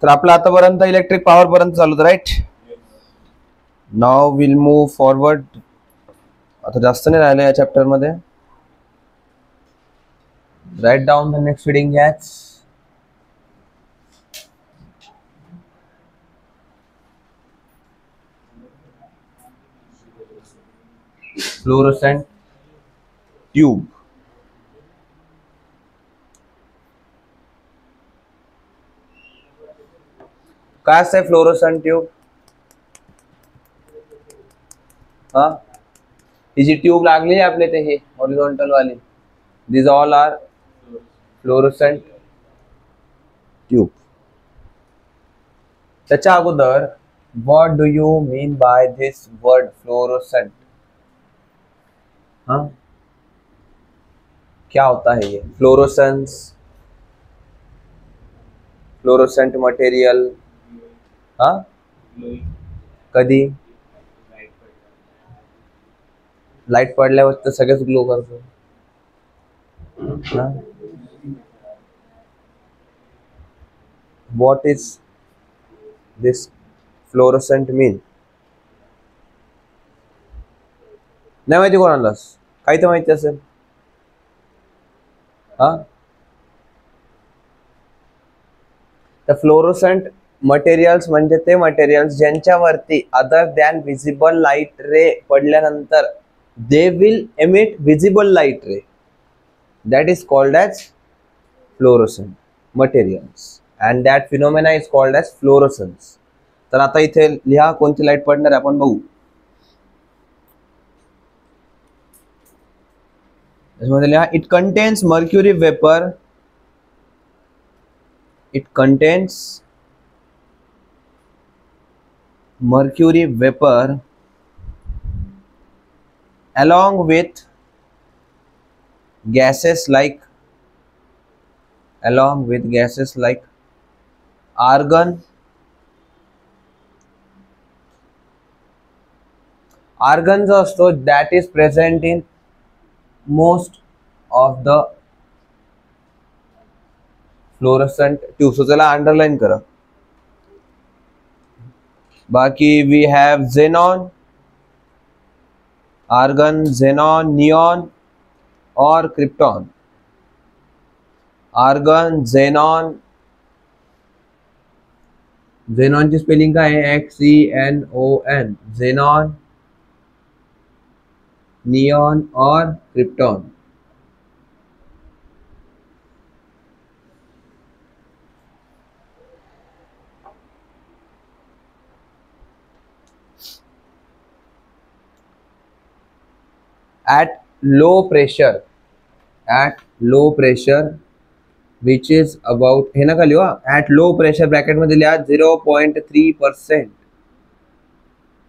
तर आपलं आतापर्यंत इलेक्ट्रिक पॉवर पर्यंत चालू होतं, right. Now will move forward. आता जास्त नाही राहिलं या चॅप्टर मध्ये. Write down the next feeding gas. Fluorescent tube. काय असते फ्लोरोसेंट ट्यूब? हा, ही जी ट्यूब लागली आहे आपले ते हे हॉरिझॉन्टल वाली, this all are fluorescent tube. त्याच्या अगोदर what do you mean by this word fluorescent? हाँ, क्या होता है ये फ्लोरोसेंस, फ्लोरोसेंट मटेरियल? हाँ, कधी लाईट पडल्यावर तर सगळेच ग्लो करतो. What is this fluorescent mean? नाही माहिती कोणालाच? काही तर माहिती असेल. हा, तर फ्लोरोसेंट मटेरियल्स म्हणजे ते मटेरियल्स ज्यांच्यावरती other than visible light ray पडल्यानंतर they will emit visible light ray, that is called as fluorescent materials and that phenomena is called as fluorescence. तर आता इथे लिहा कोणती लाईट पडणार आहे आपण बघू. त्याच्यामध्ये लिहा it contains mercury vapour. It contains mercury vapor along with gases like argon. Argon जो असतो that is present in most of the fluorescent tubes. So चला अंडरलाइन करा. बाकी we have xenon, argon, xenon, neon और krypton. argon, xenon, xenon की spelling का है XENON, xenon, neon और krypton. at low pressure which is about हे नका लिहू. at low pressure ब्रॅकेट मध्ये लिहा 0.3%.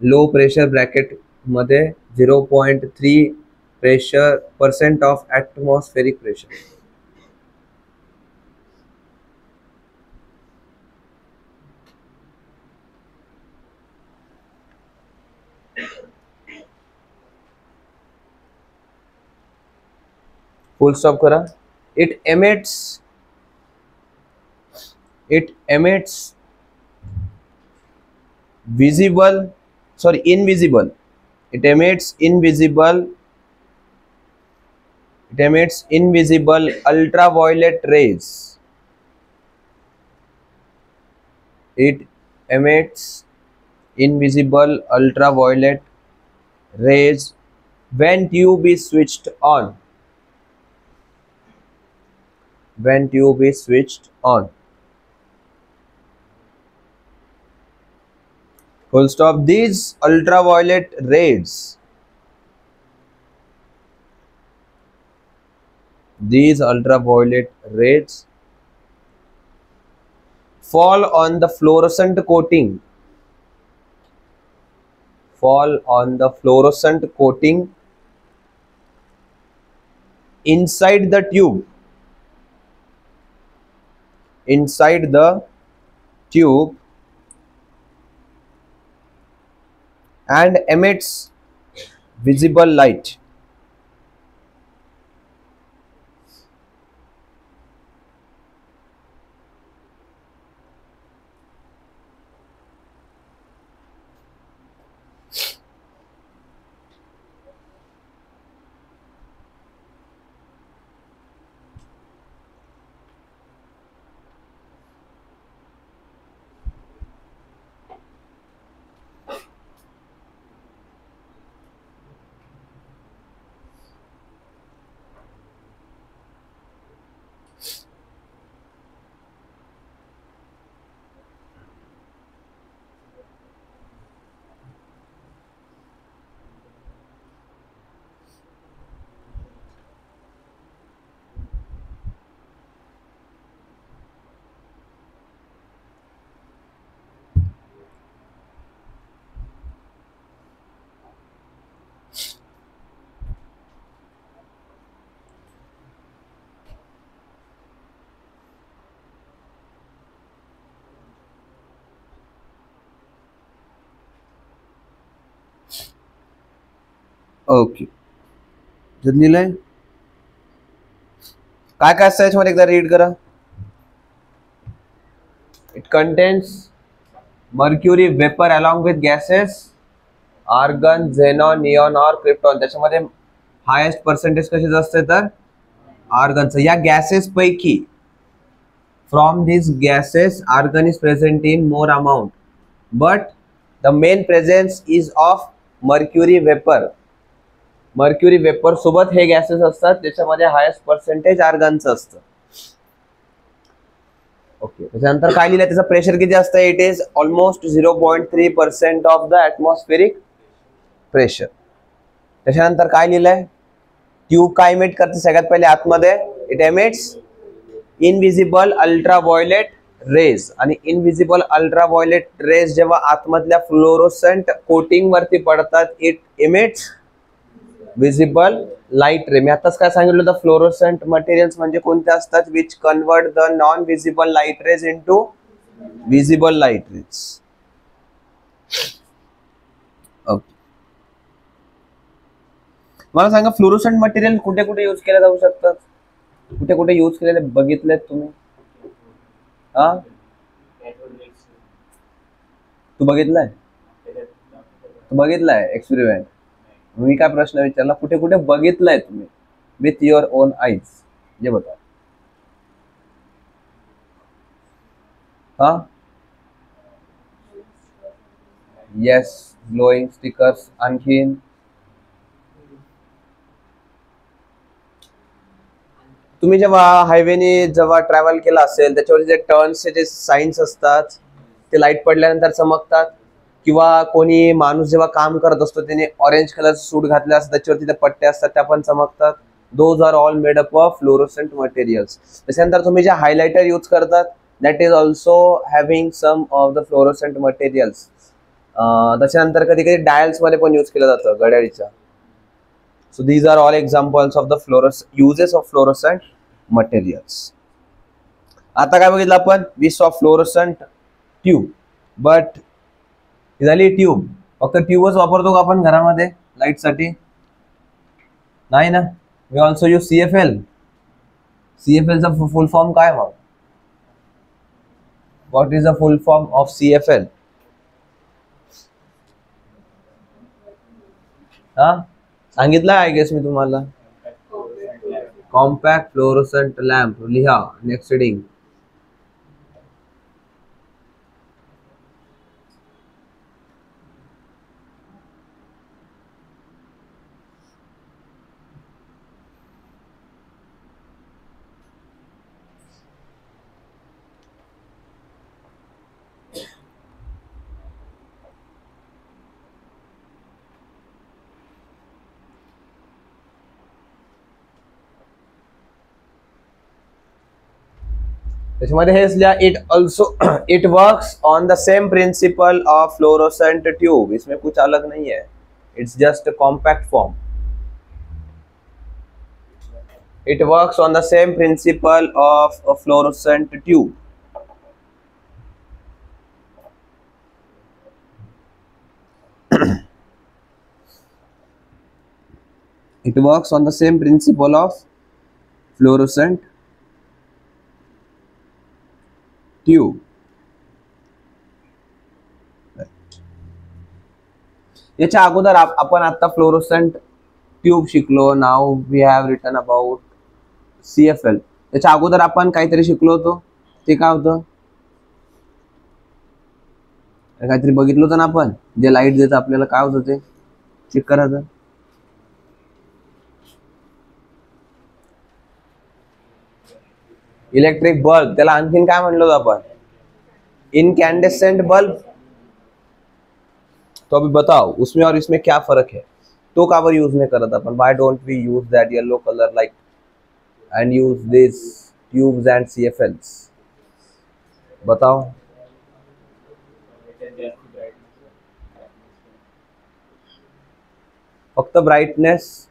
लो प्रेशर ब्रॅकेट मध्ये 0.3 % of atmospheric pressure. Full stop करा. it emits invisible ultraviolet rays. It emits invisible ultraviolet rays when tube is switched on. Full stop. These ultraviolet rays fall on the fluorescent coating inside the tube and emits visible light. Okay, लिहिलंय काय काय असतं याच्यामध्ये एकदा read करा. It contains mercury vapour along with gases, argon, xenon, neon और krypton. त्याच्यामध्ये highest percentage कशाच असते तर आर्गनचं. या गॅसेस पैकी from this gases argon is present in more amount, but the main presence is of mercury vapour. Mercury vapour सोबत हे गॅसेस असतात, त्याच्यामध्ये हायेस्ट पर्सेंटेज आर्गनचं असतं. ओके, त्याच्यानंतर काय लिहिलंय, त्याचं प्रेशर किती असतं, it is almost 0.3% of the atmospheric pressure. त्याच्यानंतर काय लिहिलंय, ट्यूब काय इमिट करते सगळ्यात पहिले आतमध्ये, it emits invisible ultraviolet rays. आणि इनविजिबल अल्ट्राव्हायोलेट रेज जेव्हा आतमधल्या फ्लोरोसेंट कोटिंग वरती पडतात, इट इमिट्स विजिबल लाईट रे. मी आताच काय सांगितलं होतं, फ्लोरोसेंट मटेरियल्स म्हणजे कोणते असतात, which convert the non visible light rays into visible light rays. Okay, मला सांगा फ्लोरोसेंट मटेरियल कुठे कुठे यूज केले जाऊ शकतात, कुठे कुठे यूज केलेले बघितलेत तुम्ही? हा, तू बघितलाय एक्सपेरिमेंट. मी काय प्रश्न विचारला, कुठे कुठे बघितलंय तुम्ही विथ युअर ओन आईज, जे बता. हा, येस, ग्लोईंग स्टिकर्स. आणखीन तुम्ही जेव्हा हायवेने जेव्हा ट्रॅव्हल केला असेल, त्याच्यावर जे टर्न्सचे जे साईन्स असतात ते लाईट पडल्यानंतर चमकतात, किंवा कोणी माणूस जेव्हा काम करत असतो त्याने ऑरेंज कलर सूट घातला असतो, त्याच्यावरती त्या पट्ट्या असतात त्या पण चमकतात. Those are all made up of fluorescent materials. त्याच्यानंतर तुम्ही जे हायलायटर यूज करतात, that is also having some of the fluorescent materials. त्याच्यानंतर कधी कधी डायल्स मध्ये पण यूज केलं जातं घड्याळीच्या. So these are all examples of the uses of fluorescent materials. आता काय बघितलं आपण, we saw fluorescent tube, but ही झाली ट्यूब. फक्त ट्यूबच वापरतो का आपण घरामध्ये लाईट साठी? नाही ना. we also use CFL. CFL चा फुल फॉर्म काय मग? what is the full form of CFL? हा, सांगितलं आय गेस मी तुम्हाला. Compact fluorescent lamp. लिहा नेक्स्ट रीडिंग. त्याच्यामध्ये हेच लिहा, it also it works on the same principle of fluorescent tube. इसमें कुछ अलग नहीं है, it's just compact form. It works on the same principle of a fluorescent tube. It works on the same principle of fluorescent tube. याच्या अगोदर आपण आता fluorescent tube शिकलो. Now we have written about CFL. त्याच्या अगोदर आपण काहीतरी शिकलो होतो, ते काय होतं? काहीतरी बघितलं होतं ना आपण, जे लाईट देतं आपल्याला. काय होतं ते? चेक करायचं. Electric bulb. त्याला आणखीन काय म्हणलो होतो आपण? Incandescent bulb. तो अभी बताओ उसमें और इसमें क्या फर्क है? तो काबर यूज नहीं करत अपन? Why don't we use that yellow colour light and use this tubes and CFLs? बताओ. फक्त ब्राइटनेस.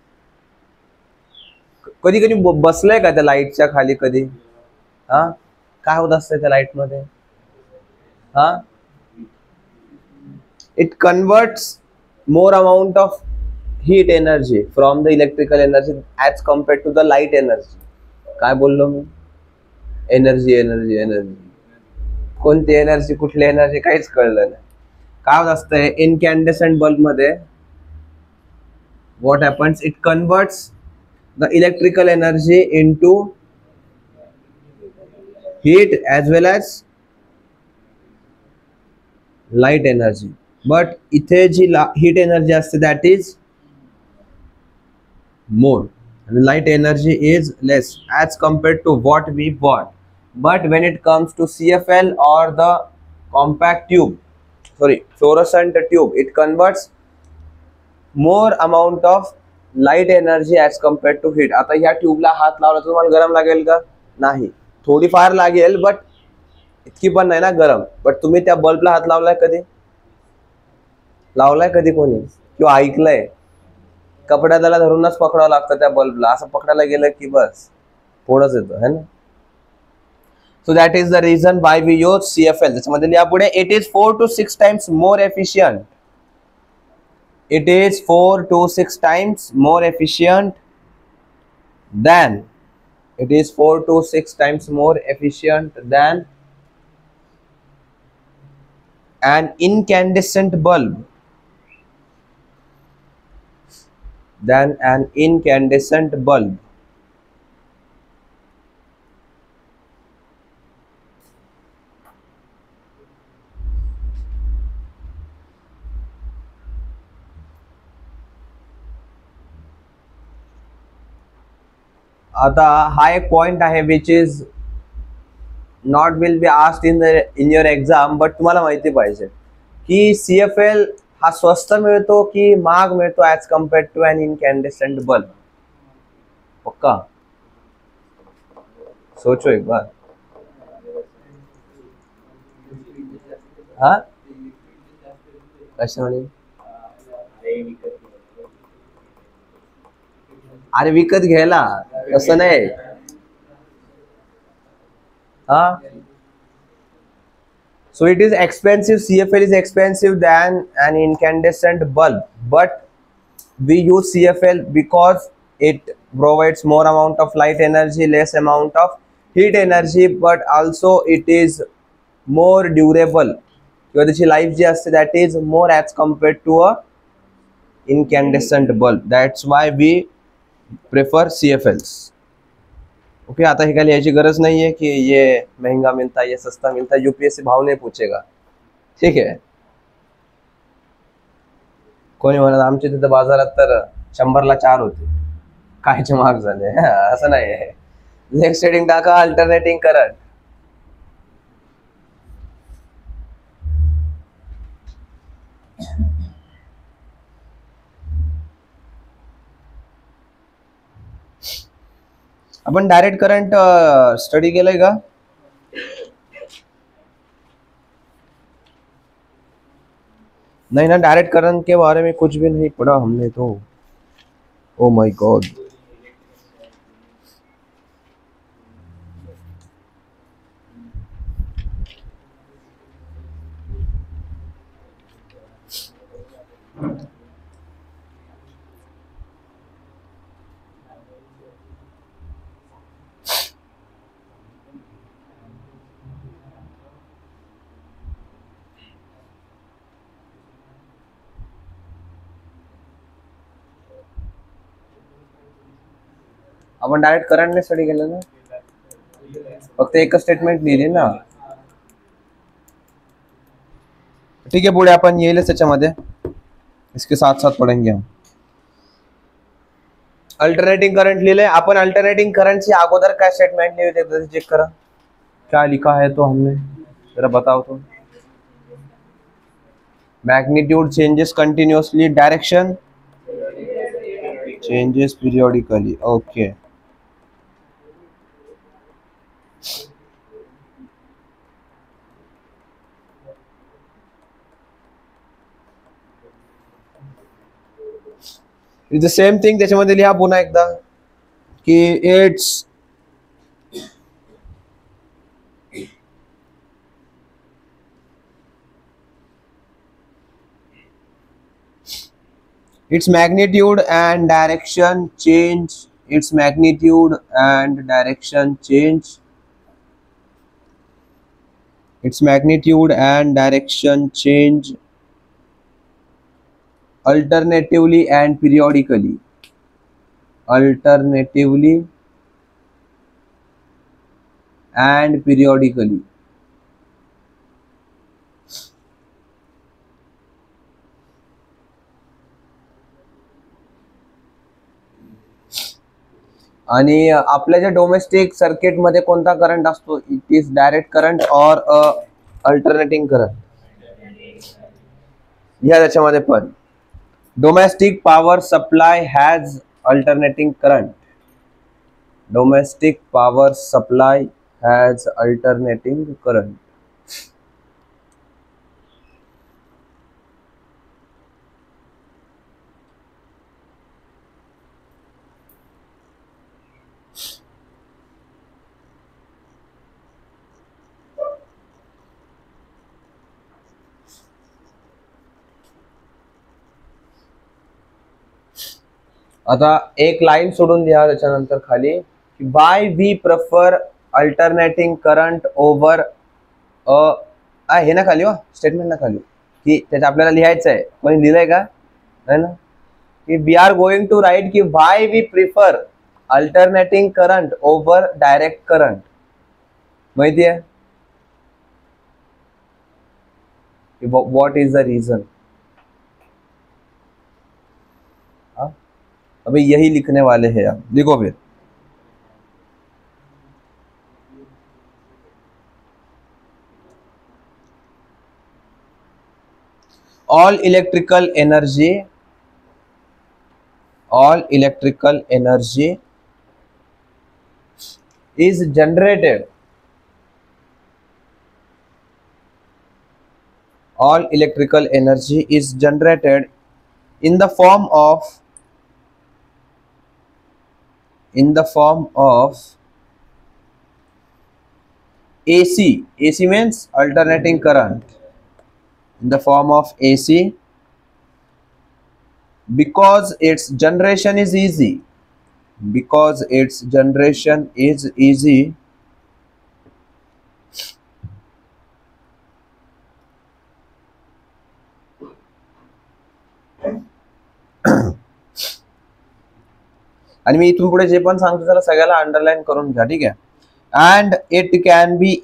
कधी कधी बसलंय का त्या लाईटच्या खाली कधी? हा, काय होत असतंय त्या लाईट मध्ये? हा, it converts more amount of heat energy from the electrical energy as compared to the light energy. काय बोललो मी? Energy energy energy. कोणती एनर्जी कुठली एनर्जी काहीच कळलं नाही. काय होत असतंय इनकॅन्डेसंट बल्ब मध्ये? what happens, it converts the electrical energy into heat as well as light energy. but इथे जी heat energy असते that is more and light energy is less as compared to what we want. But when it comes to CFL or the compact tube, sorry, fluorescent tube, it converts more amount of light energy as compared to heat. आता ह्या ट्यूबला हात लावला तर तुम्हाला गरम लागेल का? नाही, थोडीफार लागेल बट इतकी पण नाही ना गरम. बट तुम्ही त्या बल्बला हात लावलाय कधी? लावलाय कधी कोणी? किंवा ऐकलंय? कपड्याला धरूनच पकडावं लागतं त्या बल्बला. असं पकडायला गेलं की बस थोडंच येतं है ना. So that is the reason why we use CFL. त्याच्यामध्ये लिहा पुढे, it is 4 to 6 times more efficient. It is 4 to 6 times more efficient than, it is 4 to 6 times more efficient than an incandescent bulb. Than an incandescent bulb. आता हा एक point आहे which is not will be asked in your exam, but तुम्हाला माहिती पाहिजे की CFL हा स्वस्त मिळतो की महाग मिळतो as compared to an incandescent bulb? पक्का सोचो एक बार. हा कशाने? अरे विकत घ्यायला, तसं नाही. हा, so it is expensive. CFL is expensive than an incandescent bulb, but we use CFL because it provides more amount of light energy, less amount of heat energy, but also it is more durable. किंवा त्याची life जी असते that is more as compared to a incandescent bulb. That's why we prefer CFLs. Okay, आता हे काय लिहायची गरज नाही है कि ये महंगा मिलता है, ये सस्ता मिलता है. UPSC भाव नहीं पूछेगा, ठीक है. कोणी म्हणत आमच्या तिथं बाजारात तर 100ला 4 होते, कायचे महाग झाले. असं नाही आहे. नेक्स्ट हेडिंग टाका, अल्टरनेटिंग करंट. अपन डायरेक्ट करंट स्टडी केलंय का? नहीं ना, डायरेक्ट करंट के बारे में कुछ भी नहीं पढ़ा हमने तो. Oh my God. आपण डायरेक्ट करंटने स्टडी केलं ना, फक्त एकच स्टेटमेंट लिहिली ना. ठीक आहे, पुढे आपण येईलच त्याच्यामध्ये, इसके साथ साथ पढ़ेंगे हम. अल्टरनेटिंग करंट लिहिले आपण. अल्टरनेटिंग करंटची अगोदर काय स्टेटमेंट लिहिली होती चेक करा. क्या लिखा है तो हमने, जरा बताओ तो. Magnitude changes continuously, direction changes periodically. Okay. It's the same thing. त्याच्यामध्ये लिहा पुन्हा एकदा की it's its magnitude and direction change, its magnitude and direction change, its magnitude and direction change alternatively and periodically, alternatively and periodically. आणि आपल्या ज्या domestic circuit मध्ये कोणता करंट असतो, इट इज डायरेक्ट करंट और अल्टरनेटिंग करंट. या त्याच्यामध्ये पण domestic power supply has alternating current, domestic power supply has alternating current. आता एक लाईन सोडून द्या त्याच्यानंतर खाली, why we prefer alternating current over हे ना खाली, स्टेटमेंट ना खाली, की त्याच्या आपल्याला लिहायचं आहे. कोणी लिहिलंय का? है ना, की we are going to write की why we prefer alternating current over direct current. माहिती आहे व्हॉट इज द रीजन. अभी यही लिखने वाले हैं आप, देखो फिर. all electrical energy is generated, all electrical energy is generated in the form of AC. AC means alternating current, in the form of AC, because its generation is easy, because its generation is easy, आणि मी इथून पुढे जे पण सांगतो त्याला सगळ्याला underline करून घ्या, ठीक आहे. and it can be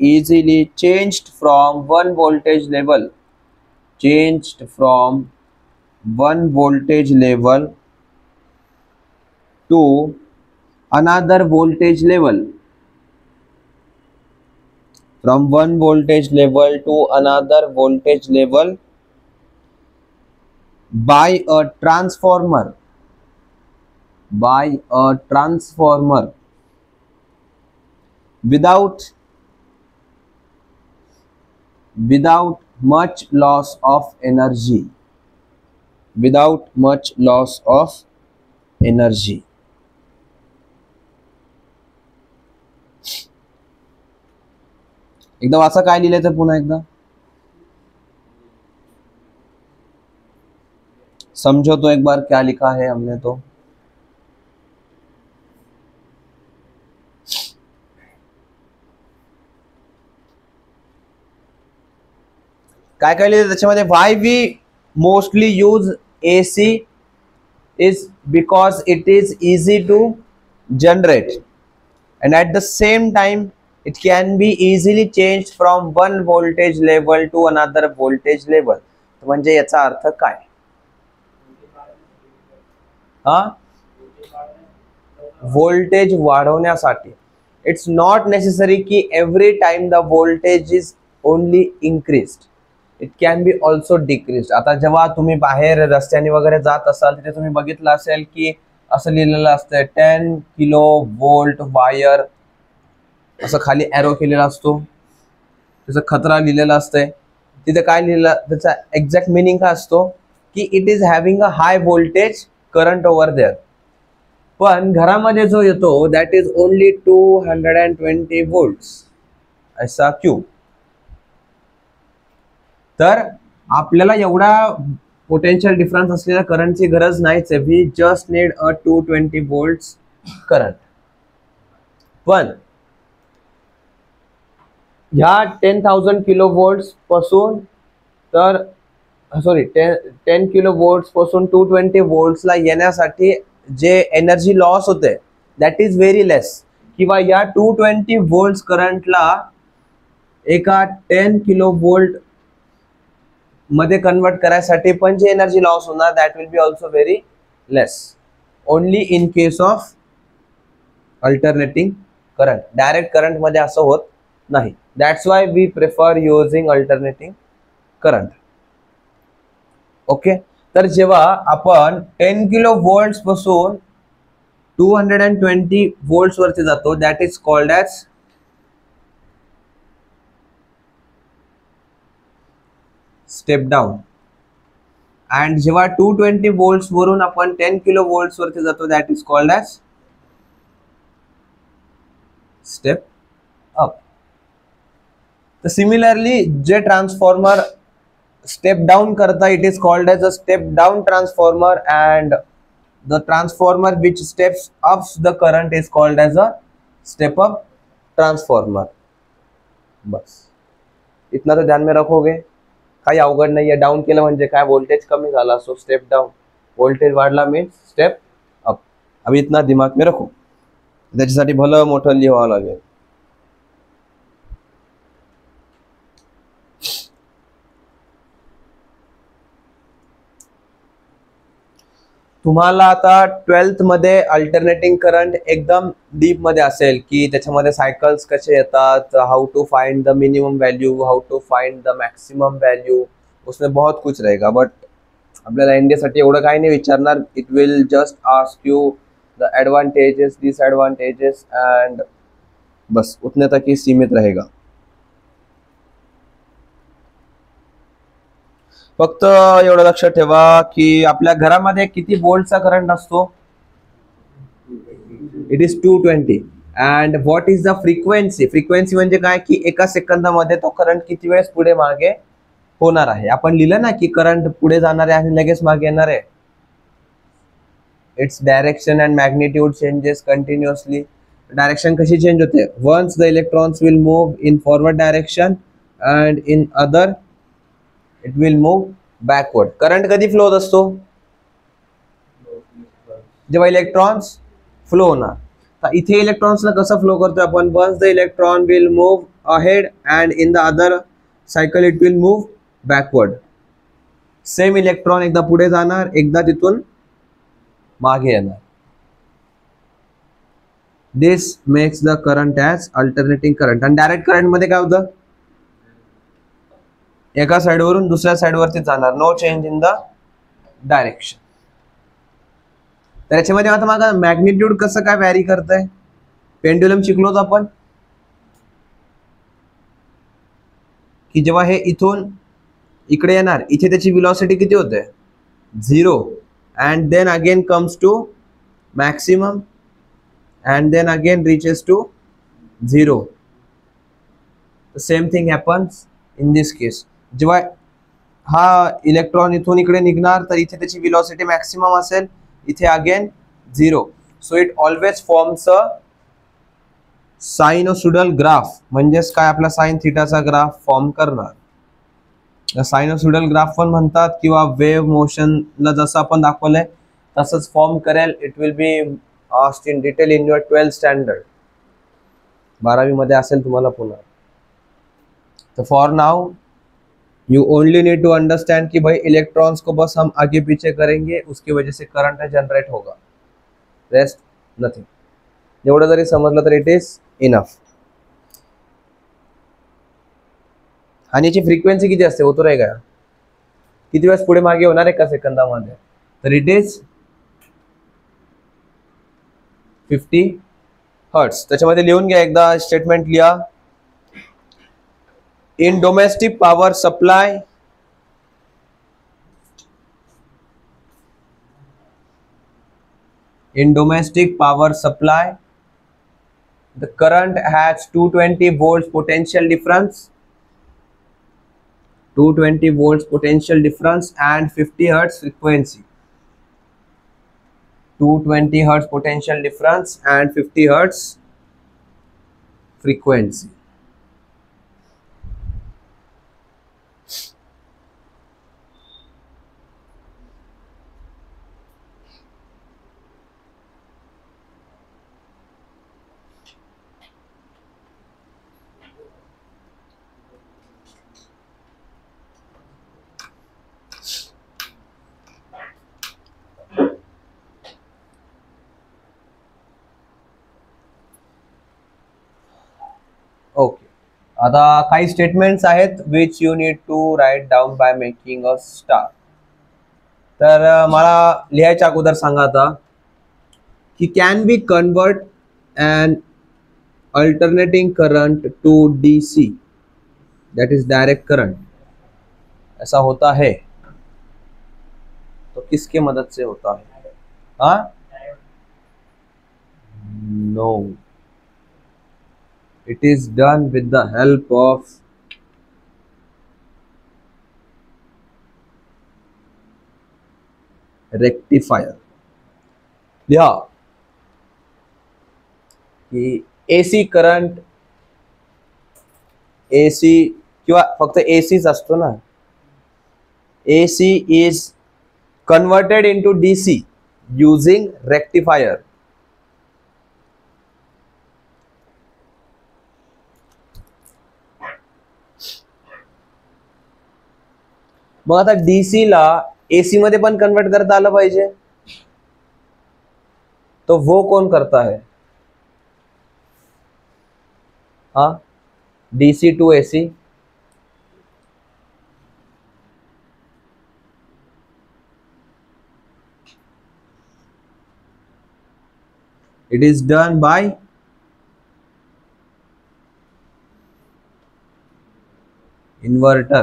easily changed from one voltage level to another voltage level, from one voltage level to another voltage level by a transformer, without much loss of energy, एकदा वाचा काय लिहिलंय तर पुन्हा एकदा समझो तो एक बार क्या लिखा है हमने. तो काय काय लिहिलं त्याच्यामध्ये, why we mostly use AC is because it is easy to generate and at the same time it can be easily changed from one voltage level to another voltage level. म्हणजे याचा अर्थ काय? व्होल्टेज वाढवण्यासाठी. It's not necessary की every time the voltage is only increased, it can be also decreased. आता जेव्हा तुम्ही बाहेर रस्त्याने वगैरे जात असाल तिथे तुम्ही बघितलं असेल की असं लिहिलेलं असतं 10 किलो वोल्ट वायर, असं खाली एरो केलेला असतो, त्याचा खतरा लिहिलेला असतंय. तिथे काय लिहिलं, त्याचा एक्झॅक्ट मिनिंग काय असतो की it is having a high voltage current over there. पण घरामध्ये जो येतो दॅट इज ओनली 220 वोल्ट्स ऐसा क्यू. तर आपल्याला एवढा पोटेन्शियल डिफरन्स असलेल्या करंटची गरज नाहीच आहे. We just need a 220 volts current. पण ह्या 10,000 किलो वोल्ट्स पासून तर सॉरी 10 किलो वोल्ट्स पासून 220 वोल्ट्सला येण्यासाठी जे एनर्जी लॉस होते दॅट इज व्हेरी लेस. किंवा या 220 वोल्ट्स करंटला एका 10 किलो वोल्ट मध्ये कन्वर्ट करायसाठी पण जे एनर्जी लॉस होणार that will be also very less. Only in case of alternating current. Direct current मध्ये असं होत नाही. That's why we prefer using alternating current. Okay. तर जेव्हा आपण 10 किलो वोल्ट्स पासून 220 वोल्ट्स वरती जातो that is called as step down. And जेव्हा 220 वोल्ट्स वरून आपण 10 किलो वोल्ट्स वरती जातो that is called as step up. तर सिमिलरली जे ट्रान्सफॉर्मर step down करता it is called as a step down transformer and the transformer which steps up the current is called as a step up transformer. बस इतना तो ध्यान में रखोगे. काही अवघड नाही आहे. डाऊन केलं म्हणजे काय वोल्टेज कमी झाला सो स्टेप डाऊन. वोल्टेज वाढला मीन्स स्टेप अप. अभी इतना दिमाग में रखो. त्याच्यासाठी भलं मोठं लिहावं लागेल. तुम्हाला आता 12th मध्ये अल्टरनेटिंग करंट एकदम डीप मध्ये असेल की त्याच्यामध्ये सायकल्स कसे येतात, how to find the minimum value, how to find the maximum value, उसमें बहुत कुछ रहेगा. बट आपल्याला इंडियासाठी एवढं काही नाही विचारणार. It will just ask you the advantages disadvantages and बस उतने तक ही सीमित रहेगा. फक्त एवढं लक्षात ठेवा की आपल्या घरामध्ये किती वोल्टचा करंट असतो. It is 220. And what is the frequency. Frequency म्हणजे काय की एका सेकंदामध्ये तो करंट किती वेळेस पुढे मागे होणार आहे. आपण लिहिलं ना की करंट पुढे जाणार आहे आणि लगेच मागे येणार आहे. Its direction and magnitude changes continuously. Direction कशी चेंज होते. Once the electrons will move in forward direction and in other it will move backward. Current कधी फ्लो होत असतो. जेव्हा इलेक्ट्रॉन्स फ्लो होणार. तर इथे इलेक्ट्रॉन्सला कसं फ्लो करतो आपण. Once the electron will move ahead and in the other cycle it will move backward. Same electron एकदा पुढे जाणार एकदा तिथून मागे येणार. This makes the current as alternating current. आणि डायरेक्ट करंट मध्ये काय होतं. एका साइडवरून दुसऱ्या साइडवरती जाणार. No change in the direction. त्याच्यामध्ये आता माझा मॅग्निट्यूड कसं काय व्हॅरी करतंय. पेंड्युलम शिकलोत आपण की जेव्हा हे इथून इकडे येणार इथे त्याची व्हेलॉसिटी किती होते 0 and then again comes to maximum and then again reaches to 0. Same thing happens in this case. जेव्हा हा इलेक्ट्रॉन इथून इकडे निघणार तर इथे त्याची व्हेलॉसिटी मॅक्सिमम असेल. इथे again 0. So it always forms a sinusoidal graph. म्हणजेच काय आपला साइन थीटाचा ग्राफ फॉर्म करणार. सायनोसॉइडल ग्राफ पण म्हणतात किंवा वेव्ह मोशनला जसं आपण दाखवलंय तसंच फॉर्म करेल. It will be asked in detail in your 12th standard. 12वी मध्ये असेल तुम्हाला पुन्हा. तो for now you only need to understand कि भाई इलेक्ट्रॉन्स को बस हम आगे पीछे करेंगे उसकी वजह से करंट जनरेट होगा. Rest nothing. एवढं जरी समजलं तर इट इज इनफ. आणि याची फ्रिक्वेन्सी किती असते होतो रे का किती वेळेस पुढे मागे होणार एका सेकंदामध्ये. तर इट इज 50 हर्ट्स. त्याच्यामध्ये लिहून घ्या एकदा स्टेटमेंट लिहा. In domestic power supply, In domestic power supply, the current has 220 volts potential difference, 220 volts potential difference and 50 hertz frequency. 220 hertz potential difference and 50 hertz frequency. Okay. आता काही statements आहेत which you need to write down by making a star. तर मला लिहायच्या अगोदर सांगा आता की can be convert and alternating current to DC, that is direct current, ऐसा होता है तो किसके मदद से होता है? हाँ, no, it is done with the help of rectifier. लिहा की एसी करंट, एसी किंवा फक्त एसीच असतो ना, AC is converted into DC using rectifier. मग आता डीसी ला एसी मध्ये पण कन्वर्ट करता आलं पाहिजे, तो वो कौन करता है? हाँ, DC to AC. It is done by inverter.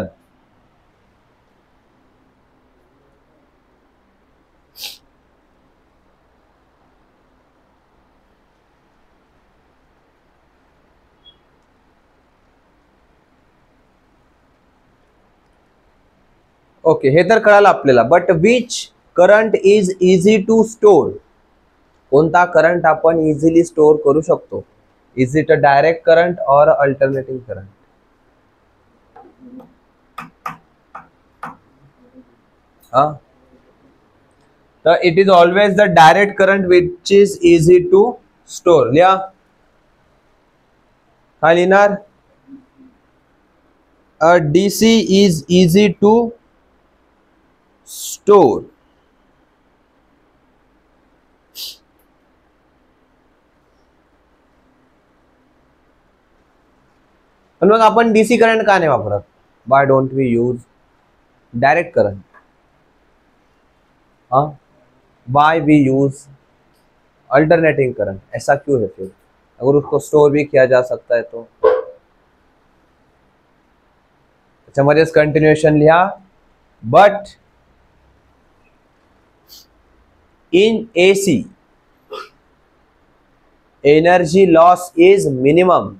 Okay, हे तर कळालं आपल्याला. But which current is easy to store? कोणता करंट आपण इझिली स्टोर करू शकतो? Is it a direct current और अल्टरनेटिंग करंट? हाँ, तर it is always the direct current which is easy to store. लिहा, काय लिहिणार? A DC is easy to store. पण मग आपण डीसी करंट का नाही वापरत? Why don't we use direct current? हाँ, why we use alternating current? ऐसा क्यों है फिर, अगर उसको स्टोर भी किया जा सकता है तो? त्याच्यामध्येच कंटिन्युएशन लिहा. But in AC energy loss is minimum.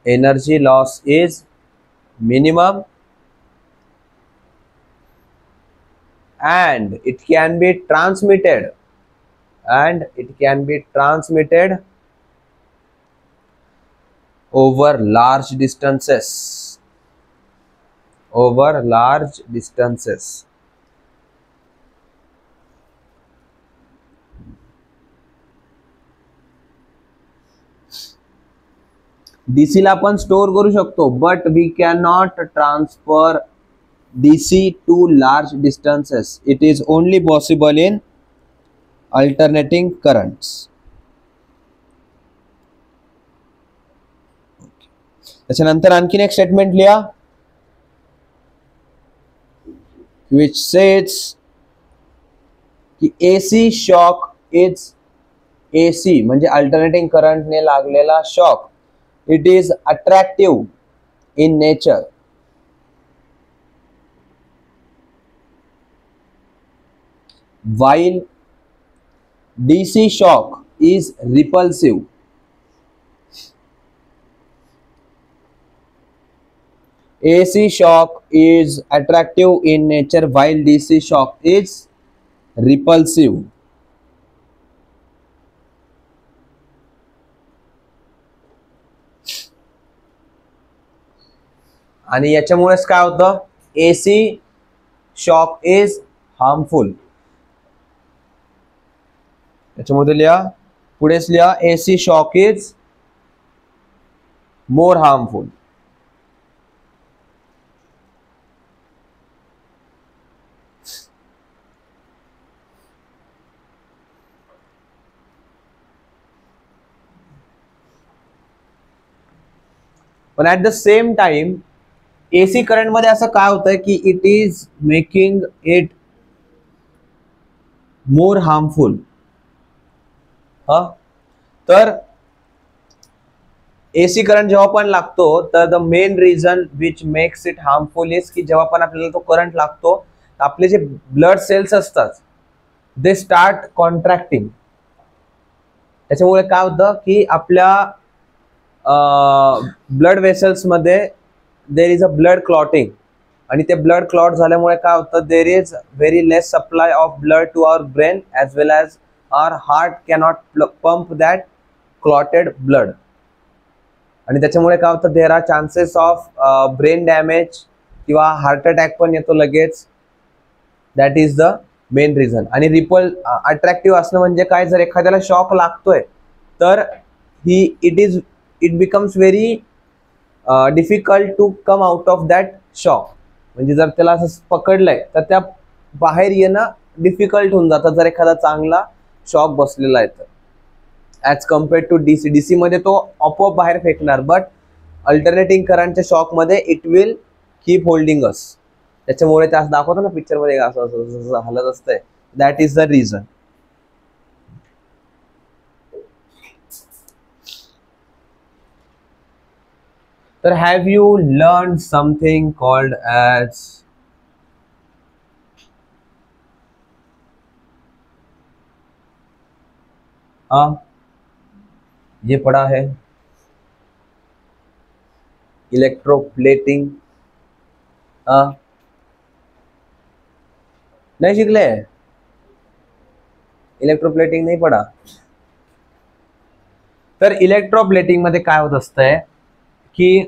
Energy loss is minimum and it can be transmitted over large distances. DC ला आपण स्टोर करू शकतो, but we can not transfer DC to large distances. It is only possible in alternating currents. त्याच्यानंतर आणखीन एक statement लिहा, which says की AC shock is, AC म्हणजे अल्टरनेटिंग करंटने लागलेला shock, it is attractive in nature. while DC shock is repulsive. AC shock is attractive in nature while DC shock is repulsive. आणि याच्यामुळेच काय होतं, AC shock is harmful. याच्यामध्ये लिहा, पुढेच लिहा, AC shock is more harmful. पण at the same time AC current मध्ये असं काय होतंय की it is making it more harmful. तर AC करंट जेव्हा पण लागतो तर the main reason which makes it harmful is की जेव्हा पण आपल्याला तो करंट लागतो आपले जे ब्लड सेल्स असतात दे स्टार्ट कॉन्ट्रॅक्टिंग. त्याच्यामुळे काय होतं की आपल्या ब्लड वेसल्स मध्ये there is a blood clotting आणि ते ब्लड क्लॉट झाल्यामुळे काय होतं, there is very less supply of blood to our brain as well as our heart cannot pump that clotted blood. आणि त्याच्यामुळे काय होतं, there are chances of brain damage किंवा हार्ट अटॅक पण येतो लगेच. That is the main reason. आणि attractive असणं म्हणजे काय, जर एखाद्याला शॉक लागतोय तर it becomes very difficult to come out of that shock. म्हणजे जर त्याला असं पकडलंय तर त्या बाहेर येणं डिफिकल्ट होऊन जातं जर एखादा चांगला शॉक बसलेला आहे तर, as compared to DC. DC मध्ये तो आपोआप बाहेर फेकणार, बट अल्टरनेटिंग करंटच्या शॉक मध्ये it will keep holding us. त्याच्यामुळे ते असं दाखवतो ना पिक्चर मध्ये असं हलत असतंय. That is the reason. तर have you learn something called as ये पढ़ा है इलेक्ट्रोप्लेटिंग? नहीं शिकले? इलेक्ट्रोप्लेटिंग नहीं पढ़ा? तर इलेक्ट्रोप्लेटिंग मध्ये काय होत असतंय की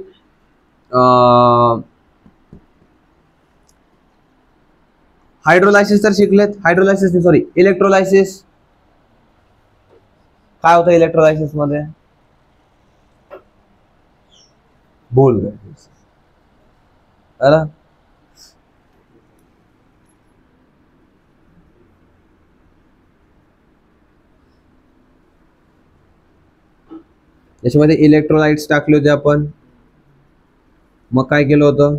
हायड्रोलायसिस तर शिकलेत. Hydrolysis sorry electrolysis. काय होतं इलेक्ट्रोलायसिस मध्ये? भूल गए है ना. याच्यामध्ये इलेक्ट्रोलाइट्स टाकले होते आपण, मग काय केलं होतं,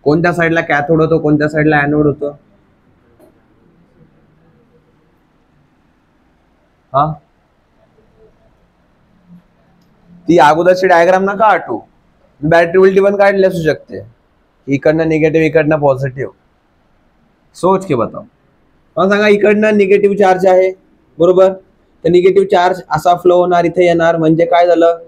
कोणत्या साईडला कॅथोड होतो, कोणत्या साईडला ॲनोड होतो? हा, ती अगोदरची डायग्राम नका आठवू. बॅटरी उलटी पण काढली असू शकते, इकडनं निगेटिव्ह इकडनं पॉझिटिव्ह. सोच के बताओ. मला सांगा, इकडनं निगेटिव्ह चार्ज आहे बरोबर, तर निगेटिव्ह चार्ज असा फ्लो होणार, इथे येणार, म्हणजे काय झालं,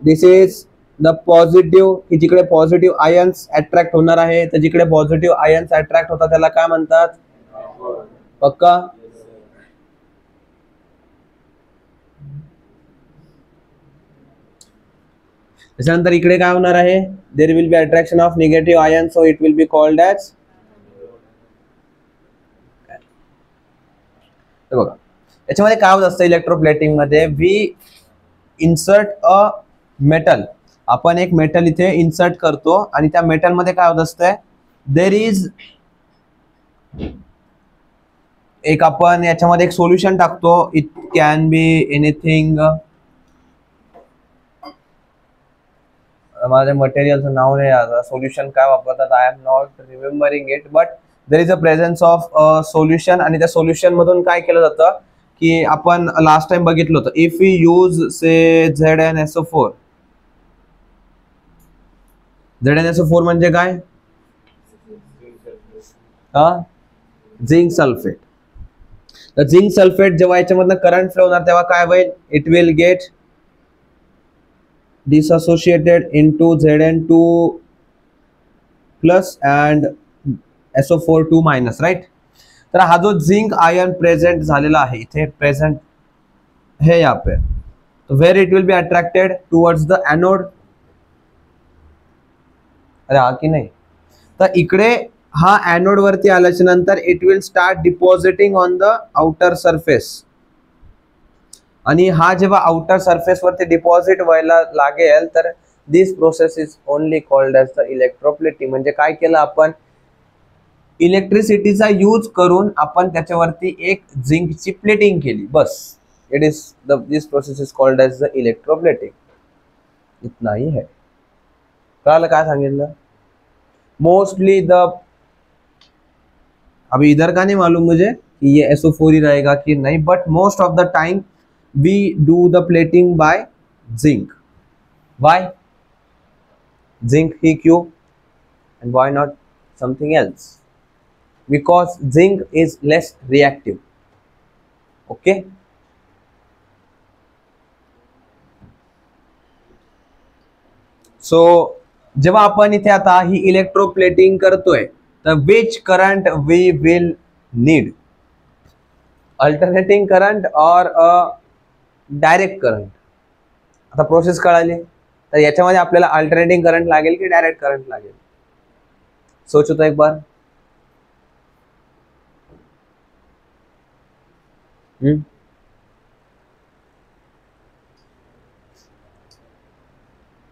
दिस इज द पॉझिटिव्ह, की जिकडे पॉझिटिव्ह आयन्स अट्रॅक्ट होणार आहे, तर जिकडे पॉझिटिव्ह आयन्स अट्रॅक्ट होतात त्याला काय म्हणतात, पक्का. त्याच्यानंतर इकडे काय होणार आहे, there will be attraction of negative ions, so it will be called as. बघा याच्यामध्ये काय होत असतं इलेक्ट्रोप्लेटिंग मध्ये, वी इन्सर्ट अ मेटल. आपण एक मेटल इथे इन्सर्ट करतो आणि त्या मेटल मध्ये काय होत असतंय, देर इज एक, आपण याच्यामध्ये एक सोल्युशन टाकतो. इट कॅन बी एनिथिंग, माझ्या मटेरियलचं नाव नाही आता, सोल्युशन काय वापरतात I am not remembering it, but there is a presence of solution. आणि त्या सोल्युशन मधून काय केलं जातं की आपण लास्ट टाइम बघितलं होतं, इफ वी यूज से ZnSO4. ZnSO4 म्हणजे काय? Zinc sulphate. तर झिंक सल्फेट जेव्हा याच्यामधनं करंट फ्लो होणार तेव्हा काय होईल, it will get dissociated into Zn2 plus and SO4 minus, right. तर हा जो झिंक आयन प्रेझेंट झालेला आहे इथे, प्रेझेंट है यहाँ पे, तो where it will be attracted towards the anode. अरे हा की नाही, तर इकडे हा एनोड वरती आल्याच्या नंतर it will start depositing on the outer surface. आणि हा जेव्हा आउटर सरफेस वरती डिपॉझिट व्हायला लागेल तर this process is only called as the electroplating. म्हणजे काय केलं आपण, इलेक्ट्रिसिटीचा यूज करून आपण त्याच्यावरती एक झिंकची प्लेटिंग केली, बस. It is this process is called as the electroplating. इतना ही है. कळालं काय सांगितलं? मोस्टली द, अभी इधर का नहीं मालूम मुझे कि ये SO4 ही रहेगा कि नहीं, but most of the time we do the plating by zinc. Why zinc ही क्यों, and why not something else? Because zinc is less reactive. Okay. So जेव्हा आपण इथे आता ही इलेक्ट्रोप्लेटिंग करतोय तर which current we will need, alternating current और direct current. आता प्रोसेस कळाली, तर याच्यामध्ये आपल्याला अल्टरनेटिंग करंट लागेल की डायरेक्ट करंट लागेल? सोचो तो एक बार.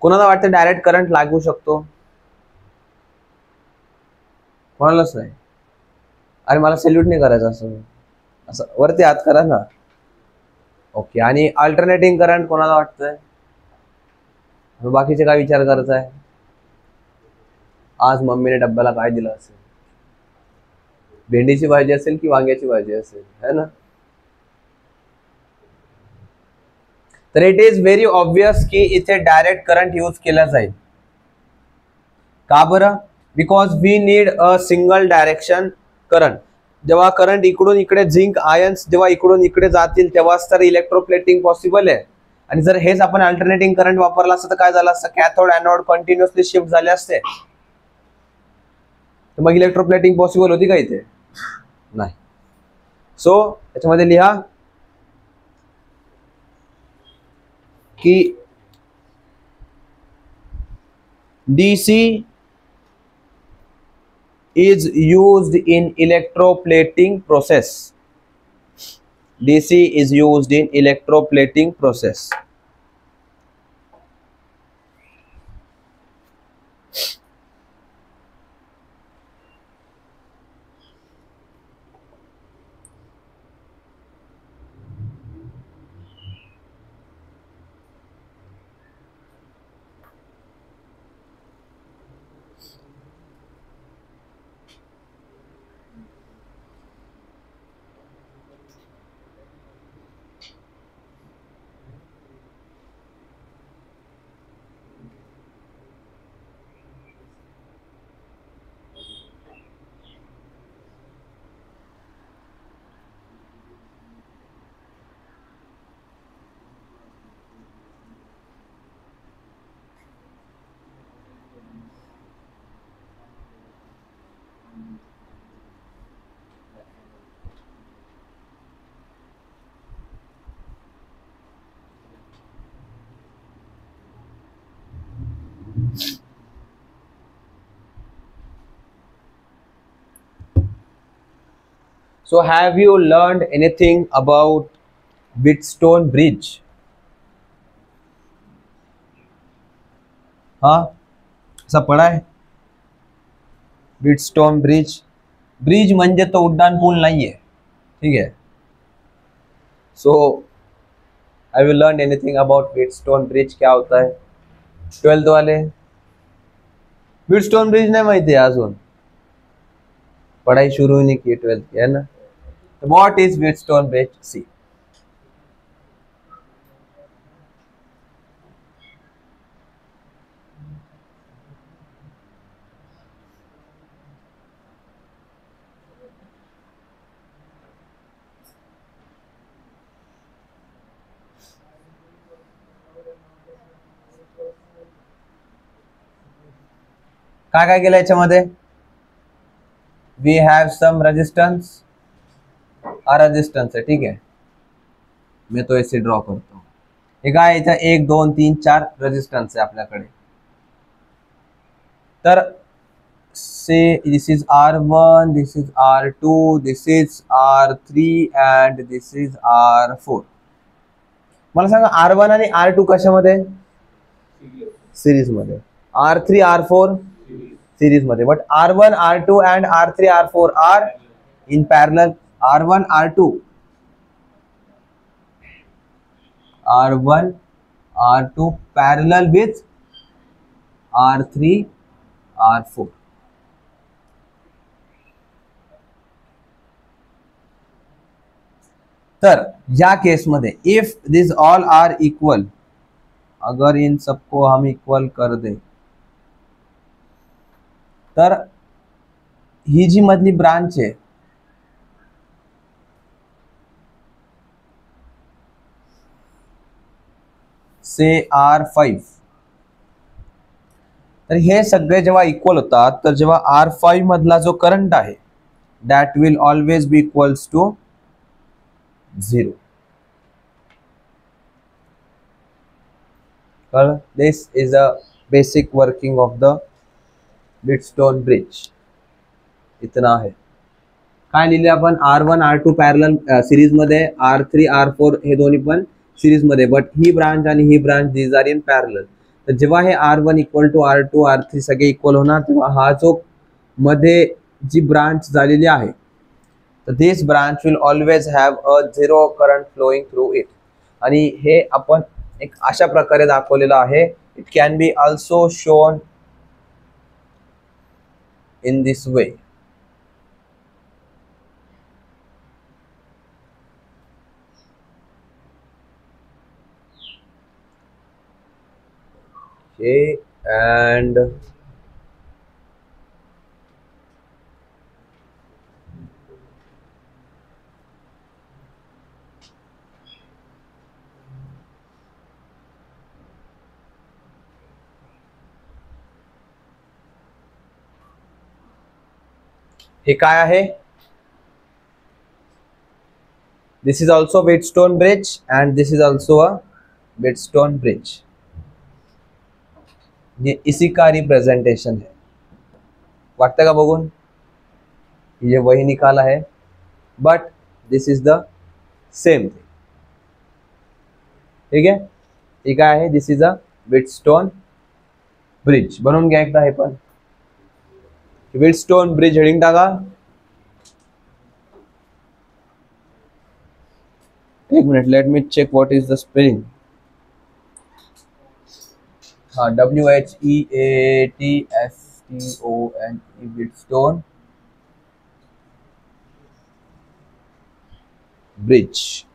कोणाला वाटतं डायरेक्ट करंट लागू शकतो? कोणालाच नाही. अरे मला सॅल्यूट नाही करायचं, असं असं वरती हात करा ना. ओके. आणि अल्टरनेटिंग करंट कोणाला वाटतंय? बाकीचे काय विचार करत आहे? आज मम्मीने डब्याला काय दिलं असेल, भेंडीची भाजी असेल की वांग्याची भाजी असेल, है ना? तर इट इज व्हेरी ऑब्वियस की इथे डायरेक्ट करंट यूज केला जाईल. का बरं? Because we need a single direction current. जेव्हा करंट इकडून इकडे झिंक आयन्स जेव्हा इकडून इकडे जातील तेव्हाच तर इलेक्ट्रोप्लेटिंग पॉसिबल आहे. आणि जर हेच आपण अल्टरनेटिंग करंट वापरला असतं तर काय झालं असतं, कॅथोड एनोड कंटिन्युअसली शिफ्ट झाले असते, तर मग इलेक्ट्रोप्लेटिंग पॉसिबल होती का इथे? नाही. सो त्याच्यामध्ये लिहा की DC is used in electroplating process. DC is used in electroplating process. So have you learned anything about Wheatstone Bridge? हाँ, ऐसा पढ़ा है? Wheatstone Bridge. ब्रिज म्हणजे तो उड्डाण पूल नहीं है, ठीक है? So have you learned anything about Wheatstone Bridge? क्या होता है? 12th वाले ब्रिजस्टोन ब्रिज नाही माहिती आहे अजून, पढ़ाई शुरू नहीं की 12th की, है ना. What is Bridgestone bridge? See, काय काय केलं याच्यामध्ये? वी हैव सम रेजिस्टेंस, हा रेजिस्टेंस है, ठीक है. मैं तो ऐसे ड्रॉ करता हूँ. हे काय इथं 1 2 3 4 रेजिस्टेंस आहे आपल्याकडे. तर से this is R1, this is R2, this is R3 and this is R4. मला सांगा R1 आणि R2 कशामध्ये? सिरीज मध्ये. R3 R4 सीरीज मध्ये. But R1 R2 and R3 R4 are in parallel. R1 R2 R2 parallel with R3 R4. तर या case मध्ये if this all are equal, अगर इन सबको हम इक्वल कर दे, तर ही जी मधली ब्रांच आहे से R5, तर हे सगळे जेव्हा इक्वल होतात, तर जेव्हा R5 मधला जो करंट आहे that will always be equals to 0. This is a basic working of the Bridgestone bridge. इतना आहे. काय लिहिले आपण? R1 R2 पॅरलल सिरीज मध्ये, R3 R4 हे दोन्ही पण सिरीज मध्ये, बट ही ब्रांच आणि ही branch these are in parallel. तर जेव्हा हे R1 equal to R2 R3 सगळे इक्वल होणार, तेव्हा हा जो मध्ये जी ब्रांच झालेली आहे, तर this branch will always have a 0 current flowing through it. आणि हे आपण एक अशा प्रकारे दाखवलेलं आहे. It can be also shown in this way. Okay, and हे काय आहे? This is also Wheatstone bridge and this is also a Wheatstone bridge. ये इसी का रिप्रेजेंटेशन है. वाटतं का बघून? ये वही निकाला है, but this is the same thing. ठीक है. ये काय आहे? This is a Wheatstone bridge. बनवून घ्या एकदा हे पण. Wheatstone ब्रिज हेडिंग टाका. एक minute, let me check what is the spelling. हाँ, WHEATSTONE, Wheatstone ब्रिज.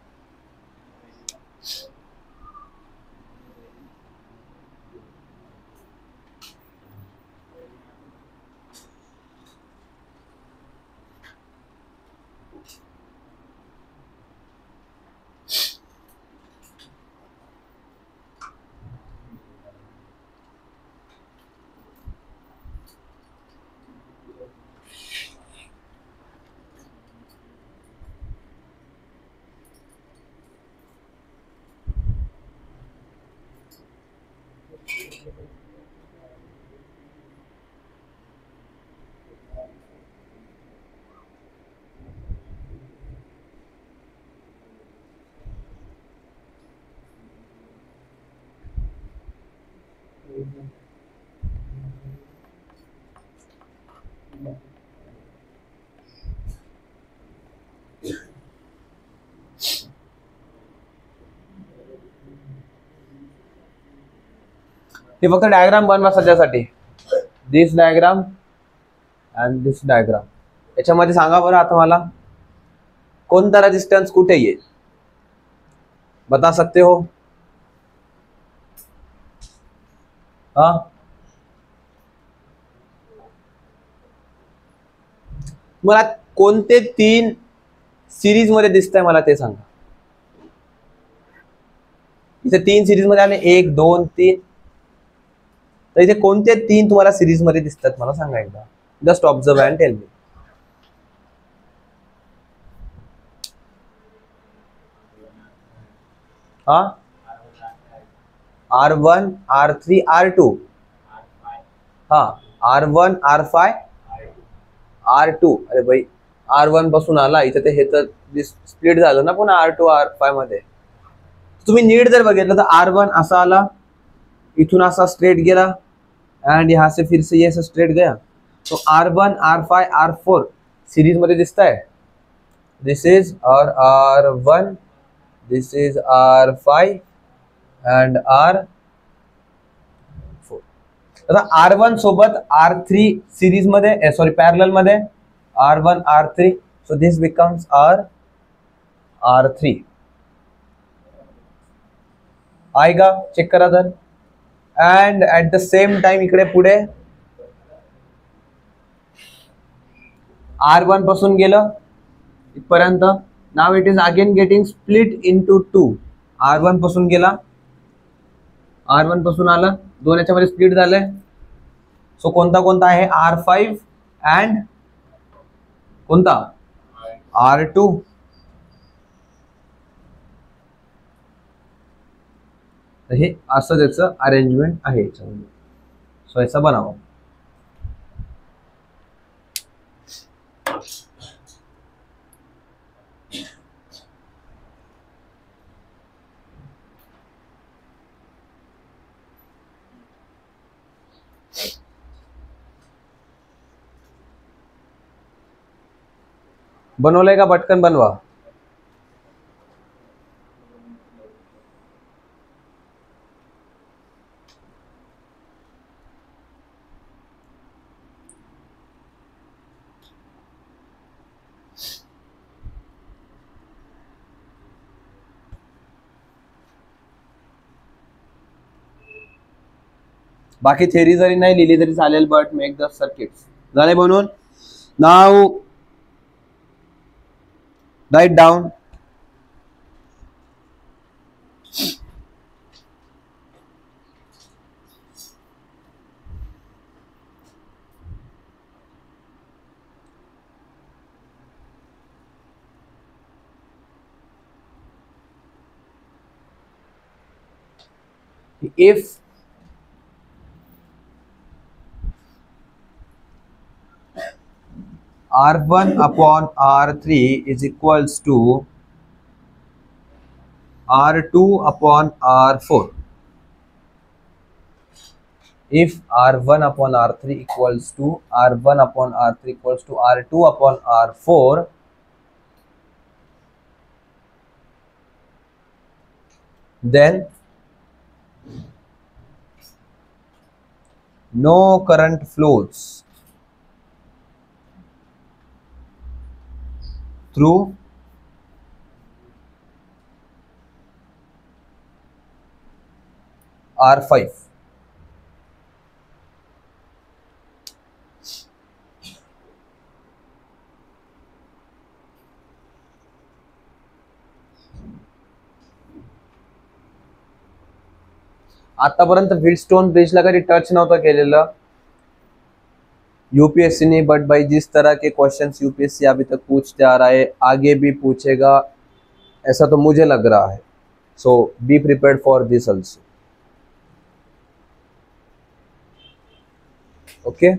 हे फक्त डायग्राम बनवा सध्यासाठी. This diagram and this diagram. याच्यामध्ये सांगा बरं आता मला कोणता रेजिस्टन्स कुठे येईल, बता सकते हो? हा, मला कोणते 3 सिरीज मध्ये दिसत आहे मला ते सांगा. इथे 3 सिरीज मध्ये आले, 1 2 3. तर इथे कोणते 3 तुम्हाला सिरीज मध्ये दिसतात मला सांगा एकदा. Just observe and tell me. हा, R1 R3 R2. हा, R1 R5 R2. अरे भाई R1 पासून आला इथे ते हे तर स्प्लिट झालं ना पुन्हा R2 R5 मध्ये. तुम्ही नीट जर बघितलं तर R1 असा आला, इथून असा स्ट्रेट गेला एंड यहाँ से फिर से ये ऐसा स्ट्रेट गया. तो R1 R5 R4 सीरीज मध्ये दिसता है. This is R1, this is R5 and R4. आता R1 सोबत R3 सिरीज मध्ये, सॉरी पॅरलल मध्ये R1 R3. So this becomes R3. आएगा, चेक करा तर. And at the same time इकडे पुढे R1 पासून गेलं इथपर्यंत. Now it is again getting split into 2. R1 पासून गेला, R1 पासून आलं, 2 याच्यामध्ये स्प्लिट झाले. सो कोणता कोणता आहे R5 अँड कोणता R2. तर हे असं त्याचं अरेंजमेंट आहे याच्यामध्ये. सो याचा बनावा. बनवलंय का? पटकन बनवा. बाकी थेरी जरी नाही लिहिली तरी चालेल, बट मेक द सर्किट्स. झाले बनवून? नाव write down. if R1 upon R3 is equals to R2 upon R4. If R1 upon R3 equals to R1 upon R3 equals to R2 upon R4, then no current flows through R5. आतापर्यंत Wheatstone ब्रिजला कधी touch नव्हतं केलेलं UPSC ने, but भाई जिस तरह के questions UPSC अभी तक पूछते आ रहा है, आगे भी पूछेगा ऐसा तो मुझे लग रहा है. So be prepared for this also. Okay.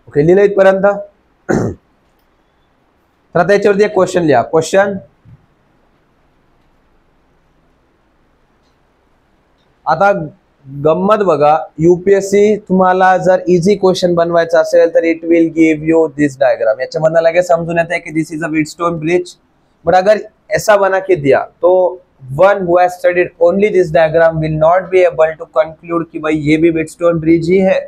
Okay, लिहिलं इथपर्यंत. तर आता याच्यावरती एक क्वेश्चन लिहा. क्वेश्चन, आता गंमत बघा, यूपीएससी तुम्हाला जर इझी क्वेश्चन बनवायचा असेल तर it will give you this diagram. याच्यामधनं लगेच समजून येते की this is a Wheatstone bridge. But अगर ऐसा बना के दिया तो one who has studied only this diagram will not be able to conclude कि भाई ये भी व्हीटस्टोन ब्रिज ही है.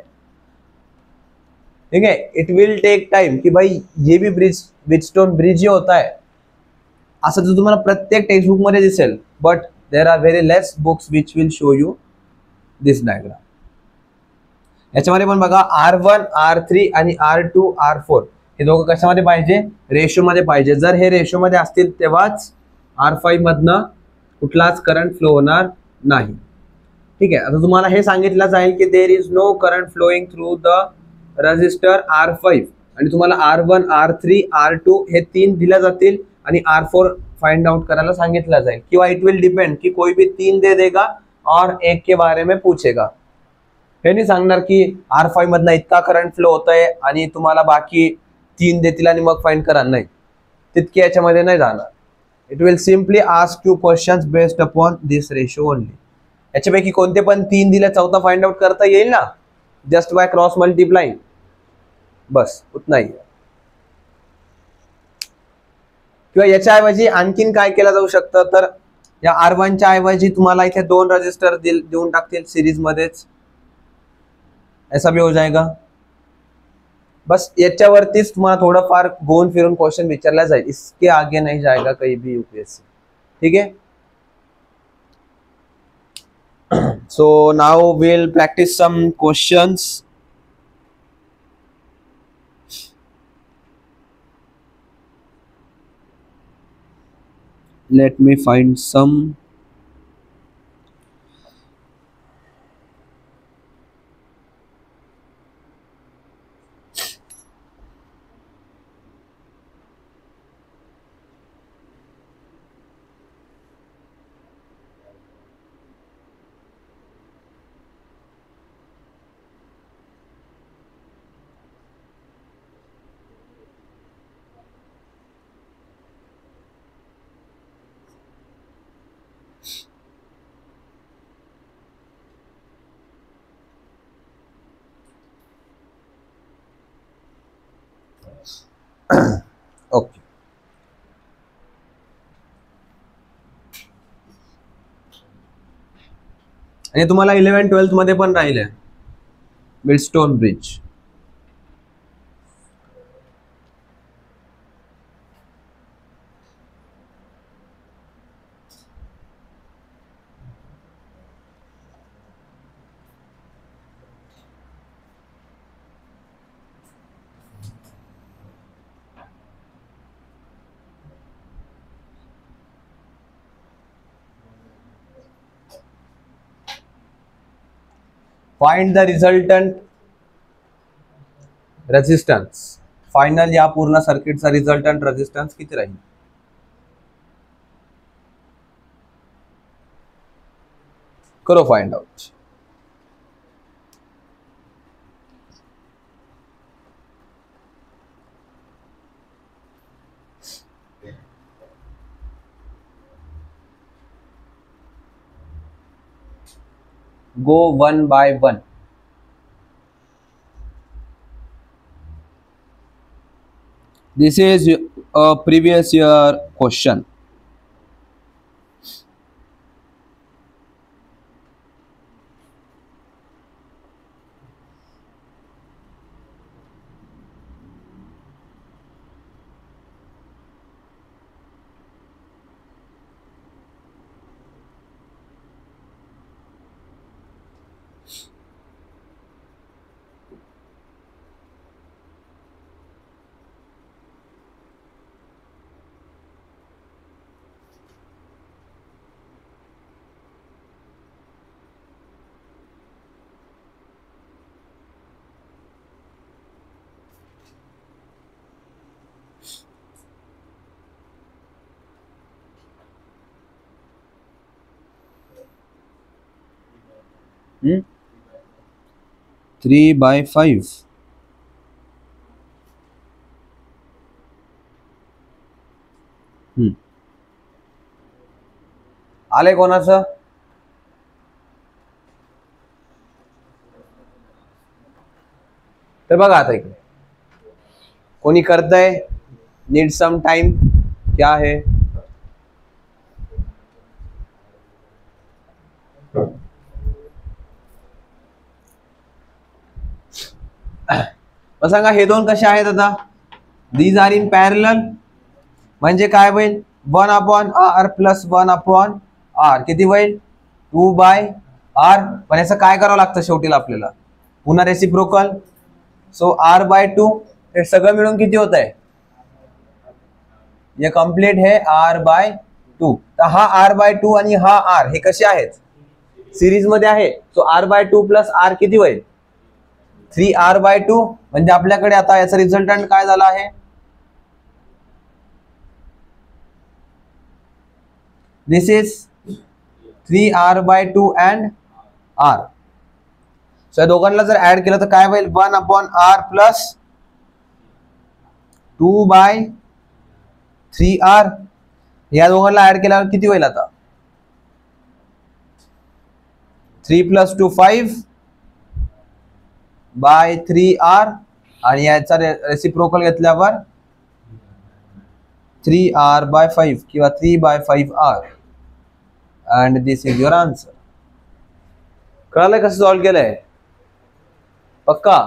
ठीक है, इट विल टेक टाइम कि भाई ये भी ब्रिज व्हीटस्टोन ब्रिज ही होता है असं तर तुम्हाला प्रत्येक टेक्स्टबुक मध्ये दिसेल. But there are very less books which will show you this diagram. याच्यामध्ये पण बघा R1 R3 आणि R2 R4 हे दोघं कशामध्ये पाहिजे, रेशो मध्ये पाहिजे. जर हे रेशो मध्ये असतील तेव्हाच R5 मधनं कुठलाच करंट फ्लो होणार नाही. ठीक आहे, आता तुम्हाला हे सांगितलं जाईल की there is no current flowing through the resistor R5 आणि तुम्हाला R1 R3 R2 हे 3 दिल्या जातील आणि R4 फाइंड आउट करायला सांगितलं जाईल. किंवा इट विल डिपेंड की कोई भी 3 दे देगा और एक के बारे में पूछेगा. हे नाही सांगणार की R5 मधनं इतका करंट फ्लो होतोय आणि तुम्हाला बाकी 3 देतील आणि मग फाइंड करा. नाही, तितके याच्यामध्ये नाही जाणार. It will simply ask you questions based upon this ratio only. याच्यापैकी कोणते पण 3 दिले, चौथा फाइंड आउट करता येईल ना, जस्ट बाय क्रॉस मल्टीप्लाइंग, बस उतना ही. किंवा याच्याऐवजी आणखीन काय केलं जाऊ शकतं, तर या R1 च्या ऐवजी तुम्हाला इथे 2 रजिस्टर देऊन टाकतील सिरीज मध्येच, ऐसा भी हो जाएगा. बस याच्यावरतीच तुम्हाला थोडंफार घोन फिरून क्वेश्चन विचारला जाईल. इसके आगे नहीं जाएगा कहीं भी यूपीएससी. ठीक है, so now we'll practice some questions. Let me find some. Okay, आणि तुम्हाला 11-12 मध्ये पण राहिले Wheatstone bridge. Find the resultant resistance. Final या पूर्ण सर्किटचा रिझल्टंट रेजिस्टन्स किती राहील. करो find out. Go one by one. This is a previous year question. Hmm? 3/5. आले कोणाचं. तर बघा आता इकडे कोणी करतंय, नीड सम टाइम, क्या है? मग सांगा हे दोन कसे आहेत आता? दीज आर इन पॅरलल, म्हणजे काय होईल? 1/r प्लस 1/r किती होईल? 2/r. पण याचं काय करावं लागतं शेवटीला आपल्याला? पुन्हा रेसिप्रोकल. सो r/2 हे सगळं मिळून किती होत आहे? ये कंप्लीट है r/2. तर हा r/2 आणि हा r हे कसे आहेत? सिरीज मध्ये आहे. सो r/2 प्लस r किती होईल? 3r/2. म्हणजे आपल्याकडे आता याचा रिझल्टंट काय झाला आहे? This is 3r/2 and r. सो या दोघांना जर ऍड केलं तर काय होईल? 1/r plus 2/3r. या दोघांना ऍड केल्यावर किती होईल आता? 3 + 2 5/3r. आणि याचा रेसिप्रोकल घेतल्यावर 3r/5 किंवा 3/5r. And this is your answer. कळालंय कसं सॉल्व्ह केलंय? पक्का?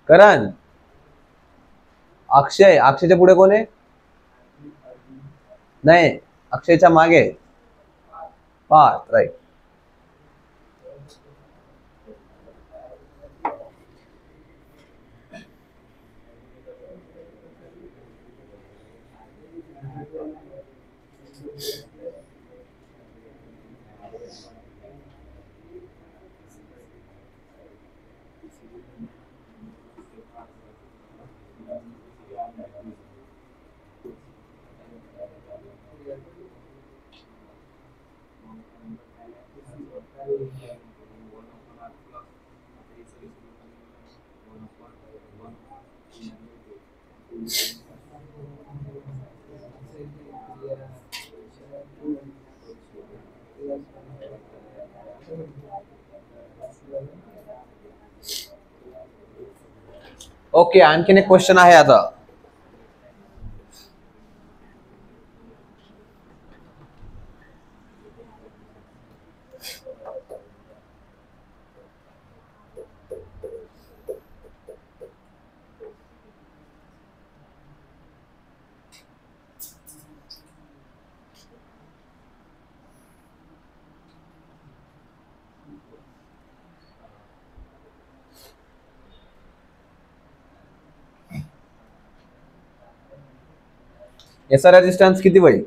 करण, अक्षय. अक्षयच्या पुढे कोण आहे? नाही, अक्षयच्या मागे पार्थ. राईट. ओके, आणखीन एक क्वेश्चन आहे आता. याचा रेजिस्टन्स किती होईल?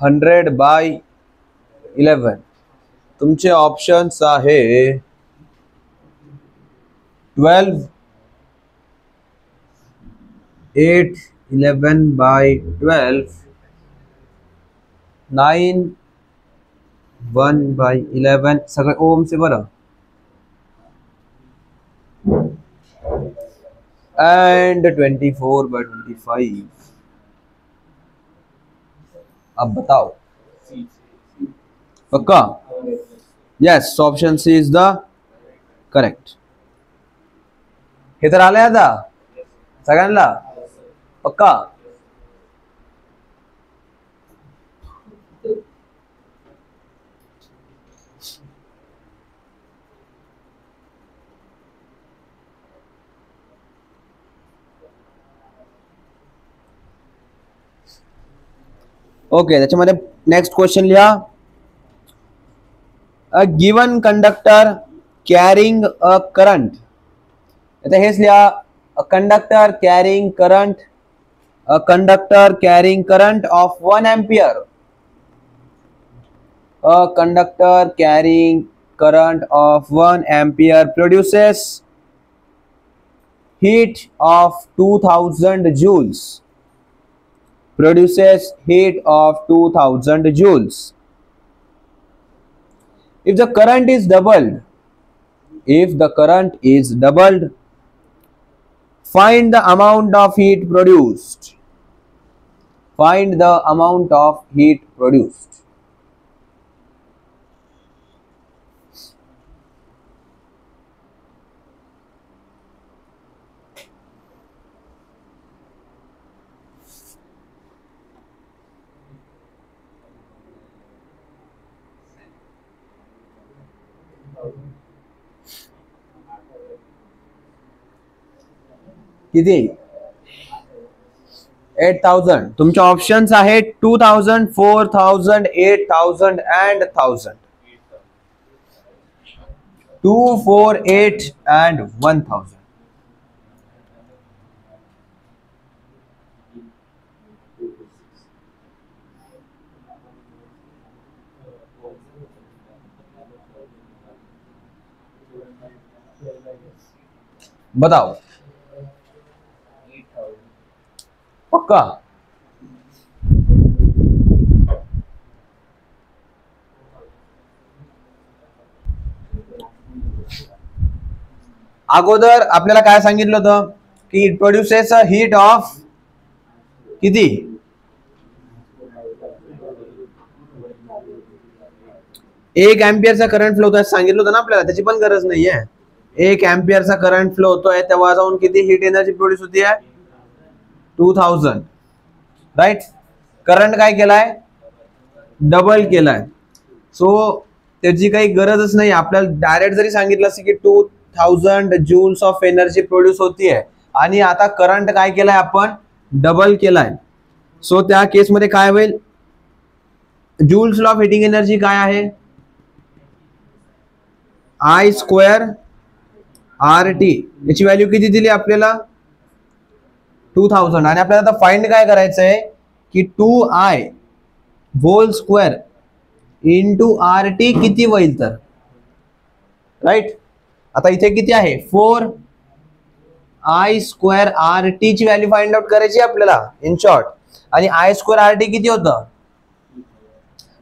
Hundred by 11. तुमचे ऑप्शन्स आहे 12, 8, 11/12, 9, 1/11. सगळे ओमचे बरं. एंड 24/25. अब बताओ. पक्का? Yes, option C is the correct. हे तर आलंय आता सगळ्यांना? पक्का? ओके, त्याच्यामध्ये नेक्स्ट क्वेश्चन लिहा. A given conductor carrying a current. आता हेच लिहा. A conductor carrying current, a conductor carrying current of 1 ampere. A conductor carrying current of 1 ampere produces heat of 2000 joules. Produces heat of 2000 joules. If the current is doubled, if the current is doubled, find the amount of heat produced. Find the amount of heat produced. किती? 8000. तुमचे options आहेत 2000, 4000, 8000 and 1000. 2, 4, 8 and 1000. बताओ पक्का? अगोदर आपल्याला काय सांगितलं होतं की it produces a heat of किती? 1 एम्पियरचा करंट फ्लो होतोय सांगितलं होतं ना आपल्याला. त्याची पण गरज नाहीये. 1 एम्पियरचा करंट फ्लो होतोय तेव्हा जाऊन किती हीट एनर्जी प्रोड्यूस होतीये? 2000. राईट. करंट काय केलाय? डबल केलाय. सो त्याची काही गरजच नाही. आपल्याला डायरेक्ट जरी सांगितलं असतं की 2000 जूल्स ऑफ एनर्जी प्रोड्यूस होतीये आणि आता करंट काय केलाय आपण? डबल केलाय. सो त्या केसमध्ये काय होईल? Joule's law of heating energy काय आहे? I square RT. याची व्हॅल्यू किती दिली आपल्याला? 2000. आणि आपल्याला आता फाइंड काय करायचं आहे की 2I whole square into RT किती होईल तर? राईट. आता इथे किती आहे? 4I स्क्वेअर RT ची व्हॅल्यू फाइंड आउट करायची आपल्याला इन शॉर्ट. आणि I स्क्वेअर RT किती होतं?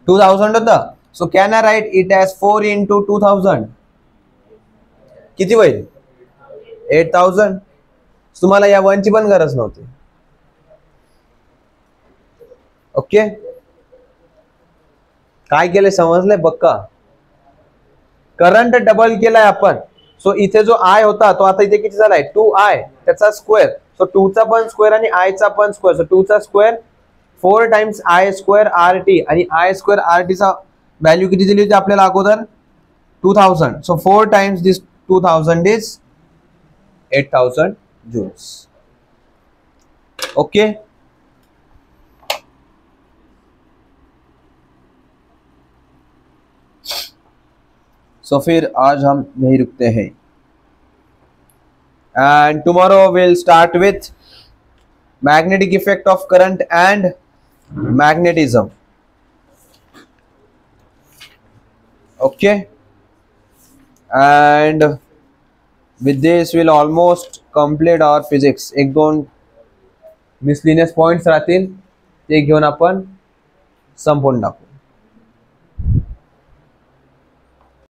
2000 होतं. So can I write it as 4 into 2000. किती होईल? 8000. तुम्हाला या 1 ची पण गरज नव्हती. ओके, काय केलंय समजलंय पक्का? करंट डबल केलाय आपण. सो इथे जो I होता तो आता इथे किती झालाय? 2I त्याचा स्क्वेअर. सो 2 चा पण स्क्वेअर आणि I चा पण स्क्वेअर. सो 2 चा square 4 times I square RT. आणि I स्क्वेअर RT चा व्हॅल्यू किती दिली होती आपल्याला अगोदर? 2000. So 4 times this 2000 is 8000 joules. Okay. So फिर आज हम यही रुकते हैं and tomorrow will start with magnetic effect of current and magnetism. Okay. and with this we'll almost complete our physics. 1-2 miscellaneous points राहतील ते घेऊन आपण संपवून टाकू.